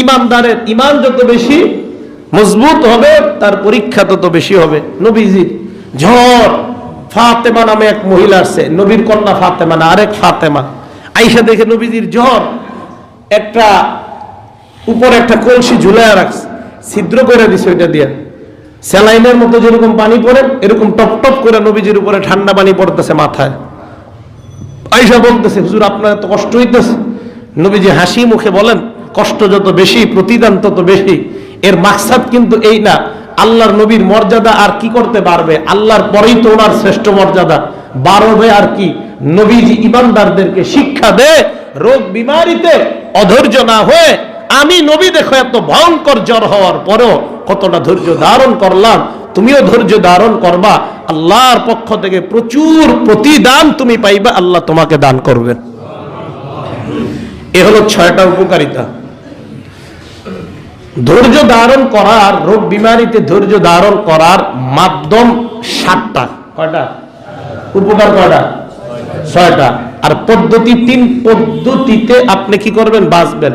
ইমানদারের ইমান যত বেশি মজবুত হবে তার পরীক্ষা তত বেশি হবে। নবীজির ঝড়, ফাতেমা নামে এক মহিলা আছে, নবীর কন্যা ফাতেমা না, আরেক ফাতেমা। আয়েশা দেখে নবীজির ঝড়, একটা উপরে একটা কলসি ঝুলায় রাখছে, ছিদ্র করে দিছে, ওইটা দিয়ে স্যালাইনের মতো যেরকম পানি পড়ে এরকম টপ টপ করে নবীজির উপরে ঠান্ডা পানি পড়তেছে মাথায়। আয়েশা বলতেছে, হুজুর আপনার এত কষ্ট হইতেছে? নবীজি হাসি মুখে বলেন, কষ্ট যত বেশি প্রতিদান তত বেশি। এর মাকসাদ কিন্তু এই না আল্লাহর নবীর মর্যাদা আর কি করতে পারবে, আল্লাহর পরেই তো ওনার শ্রেষ্ঠ মর্যাদা বাড়বে আর কি। নবীজি ইমানদারদেরকে শিক্ষা দেয় রোগ বিমারিতে অধৈর্য না হয়ে, আমি নবী দেখো এত ভয়ঙ্কর জ্বর হওয়ার পরেও কতটা ধৈর্য ধারণ করলাম, তুমিও ধৈর্য ধারণ করবা, আল্লাহর পক্ষ থেকে প্রচুর প্রতিদান তুমি পাইবা, আল্লাহ তোমাকে দান করবেন। এ হলো 6টা উপকারিতা। ধৈর্য ধারণ করার, রোগ বিমারিতে ধৈর্য ধারণ করার মাধ্যম 7টা। কয়টা উপকার? কয়টা? 6টা। আর পদ্ধতি 3 পদ্ধতিতে আপনি কি করবেন? বাঁচবেন।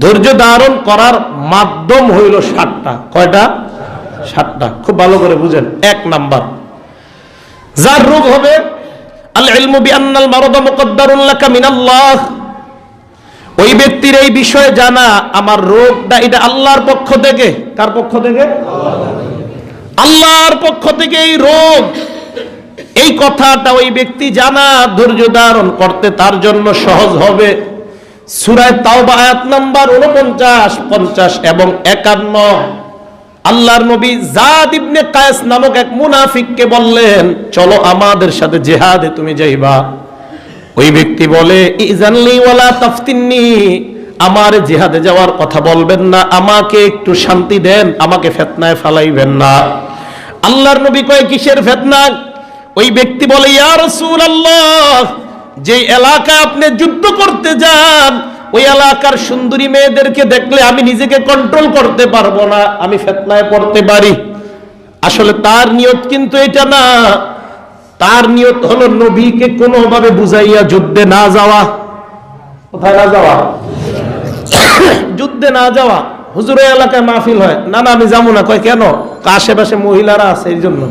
ধৈর্য ধারণ করার মাধ্যম হইল 7টা। কয়টা? 7টা। খুব ভালো করে বুঝেন। 1 নাম্বার, যার রোগ হবে, আল ইলমু বিআন্নাল মারাদা মুকদ্দারুন লাকা মিনাল্লাহ, ওই ব্যক্তির এই বিষয়ে জানা আমার রোগটা এটা আল্লাহর পক্ষ থেকে। কার পক্ষ থেকে? আল্লাহর পক্ষ থেকে এই রোগ, এই কথাটা ওই ব্যক্তি জানা, ধৈর্য ধারণ করতে তার জন্য সহজ হবে। সূরা তাওবা আয়াত নাম্বার 49, 50 এবং 51 আল্লাহর নবী যাদ ইবনে কায়েস নামক এক মুনাফিককে বললেন, চলো আমাদের সাথে জিহাদে তুমি যাইবা। ওই ব্যক্তি বলে, ইজানলি ওয়ালা তাফতিননি, আমার জিহাদে যাওয়ার কথা বলবেন না, আমাকে একটু শান্তি দেন, আমাকে ফিতনায় ফালাইবেন না। আল্লাহর নবী কয়, কিসের ফিতনা? ওই ব্যক্তি বলে, ইয়া রাসূলুল্লাহ, যে এলাকায় আপনি যুদ্ধ করতে যান ওই এলাকার সুন্দরী মেয়েদেরকে দেখলে আমি নিজেকে কন্ট্রোল করতে পারবো না, আমি ফিতনায় পড়তে পারি। আসলে তার নিয়ত কিন্তু এটা না, তার নিয়ত হলো নবীকে কোনোভাবে বুঝাইয়া যুদ্ধে না যাওয়া। কোথায় না যাওয়া? যুদ্ধে না যাওয়া। হুজুরের এলাকায় মাহফিল হয়, না না আমি যাবো না। কয় কেন? আশেপাশে মহিলারা আছে এই জন্য।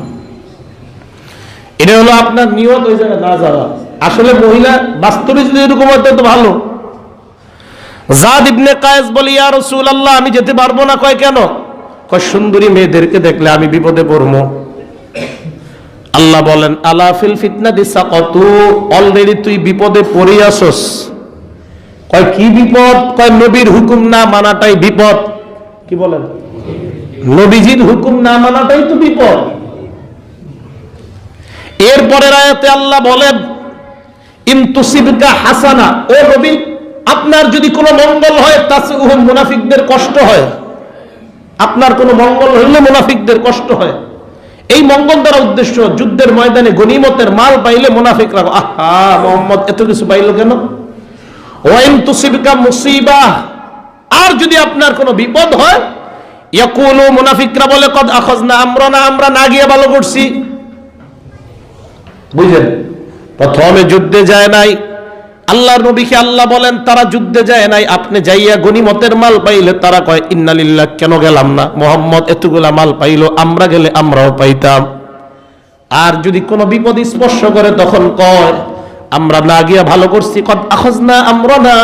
এটা হলো আপনার নিয়ত, ওই জায়গায় না যাওয়া। আসলে মহিলা বাস্তবে যদি এরকম হতো তো ভালো। যাদ ইবনে কায়েস বলে, ইয়া রাসূলুল্লাহ, আমি যেতে পারবো না। কয় কেন? কয় সুন্দরী মেয়েদেরকে দেখলে আমি বিপদে পড়বো। আল্লাহ বলেন, আলা ফিল ফিতনাতি সাকাতু, অলরেডি তুই বিপদে পড়ে আসস। কয় কি বিপদ? কয় নবীর হুকুম না মানাটাই বিপদ। কি বলেন? নবীজির হুকুম না মানাটাই তো বিপদ। এরপরের আয়াতে আল্লাহ বলেন, ইন তুসিবকা হাসানা, ও নবী আপনার যদি কোনো মঙ্গল হয়, তাসউহুম, মুনাফিকদের কষ্ট হয়। আপনার কোনো মঙ্গল হইলে মুনাফিকদের কষ্ট হয়। এই মঙ্গল দ্বারা উদ্দেশ্য, যুদ্ধের ময়দানে গনিমতের মাল পাইলে মুনাফিকরা, আহা মুহাম্মদ এত কিছু পাইল কেন? ওয়াইন তুসিবকা মুসিবাহ, আর যদি আপনার কোনো বিপদ হয়, ইয়াকুলু, মুনাফিকরা বলে, কদ আখাযনা আমরানা, আমরা না গিয়ে ভালো করছি। বুঝলেন? প্রথমে যুদ্ধে যায় নাই, আল্লাহর নবীকে আল্লাহ বলেন তারা যুদ্ধে যায় নাই, আপনি যাইয়া গনিমতের মাল পাইলে তারা কয় ইন্না লিল্লাহ, কেন গেলাম না? মুহাম্মদ এতগুলা মাল পাইলো, আমরা গেলে আমরাও পাইতাম। আর যদি কোনো বিপদ স্পর্শ করে তখন কয় আমরা না গিয়া ভালো করছি, কদ আখাযনা আমরানা,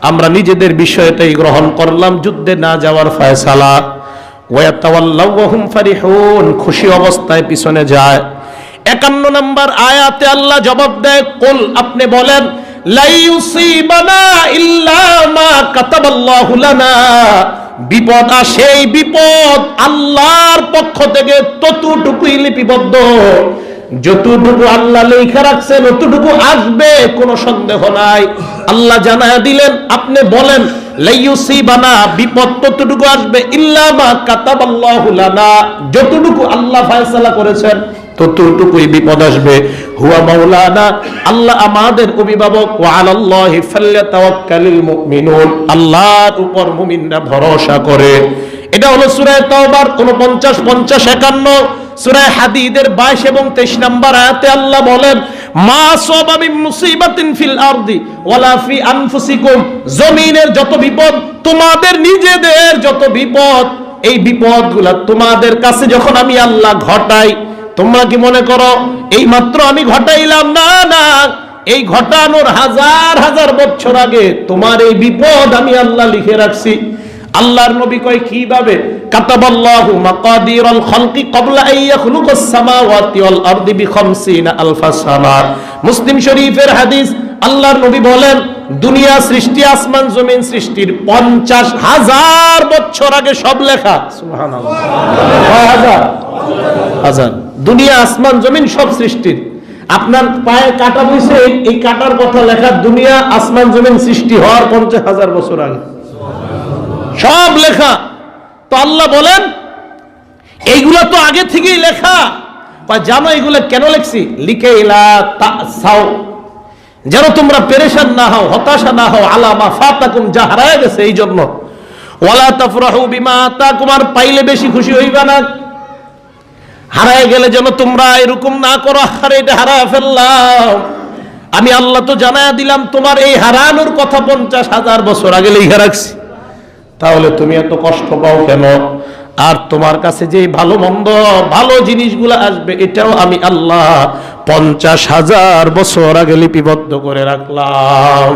আমরা নিজেদের বিষয়টাই গ্রহণ করলাম, যুদ্ধে না যাওয়ার ফয়সালা। ওয়া ইয়াতাওয়াল্লাউ ওয়া হুম ফারিহুন, খুশি অবস্থায় পিছনে যায়। 51 নম্বর আয়াতে আল্লাহ জবাব দেয়, কুল, আপনি বলেন, লা ইউসিবানা ইল্লা মা কাতাবাল্লাহু লানা, বিপদ আসে, এই বিপদ আল্লাহর পক্ষ থেকে ততটুকুই লিপিবদ্ধ, যতটুকু আল্লাহ লেখা রাখছেন ততটুকু আসবে, কোনো সন্দেহ নাই। আল্লাহ জানায়া দিলেন, আপনি বলেন লা ইউসিবানা, বিপদ ততটুকু আসবে, ইল্লা মা কাতাবাল্লাহু লানা, যতটুকু আল্লাহ ফয়সালা করেছেন ততটুকুই বিপদ আসবে। হুয়া মাওলানা, আল্লাহ আমাদের অভিভাবক। ওয়া আলাল্লাহি ফাল্যাতাওয়াক্কালিল মুমিনুন, আল্লাহর উপর মুমিনরা ভরসা করে। এটা হলো সূরা তাওবার 49, 50, 51। সূরা হাদীদের 22 এবং 23 নম্বর আয়াতে আল্লাহ বলেন, মা সাবা মিন মুসিবাতিন ফিল আরদি ওয়ালা ফি আনফুসিকুম, জমিনের যত বিপদ, তোমাদের নিজেদের যত বিপদ, এই বিপদগুলা তোমাদের কাছে যখন আমি আল্লাহ ঘটাই, তোমরা কি মনে করো এই মাত্র আমি ঘটাইলাম? না না, এই ঘটানোর হাজার হাজার বছর আগে তোমার এই বিপদ আমি আল্লাহ লিখে রাখছি। আল্লাহর নবী কয় কিভাবে? কাতাবাল্লাহু মাকাদিরাল খালকি ক্বাবলা আন ইয়াখলুকাস সামাওয়াতি ওয়াল আরদি বি50 আলফা সানা। মুসলিম শরীফের হাদিস, আল্লাহর নবী বলেন দুনিয়া সৃষ্টি, আসমান জমিন সৃষ্টির 50,000 বছর আগে সব লেখা। সুবহানাল্লাহ, কয় হাজার? হাজার। দুনিয়া আসমান জমিন সব সৃষ্টির, আপনার পায়ে কাটা বইছে, এই কাটার কথা লেখা দুনিয়া আসমান জমিন সৃষ্টি হওয়ার 50,000 বছর আগে সব লেখা। তো আল্লাহ বলেন এইগুলা তো আগে থেকেই লেখা। জানো এগুলা কেন লিখছি? লিকাইলা তাসাও, যেন তোমরা পেরেশান না হও, হতাশা না হও, আলা মা ফাতাকুম, যা হারায় গেছে এই জন্য, ওয়ালা তাফরাহু বিমা আতাকুম, আর পাইলে বেশি খুশি হইবা না, হারায় গেলে যেন তোমরা এরকম না করো, আরে এটা হারায় ফেললাম। আমি আল্লাহ তো জানায়া দিলাম তোমার এই হারানোর কথা 50,000 বছর আগে লিখে রাখছি, তাহলে তুমি এত কষ্ট পাও কেন? আর তোমার কাছে যে ভালো মন্দ ভালো জিনিসগুলো আসবে, এটাও আমি আল্লাহ 50,000 বছর আগে লিপিবদ্ধ করে রাখলাম।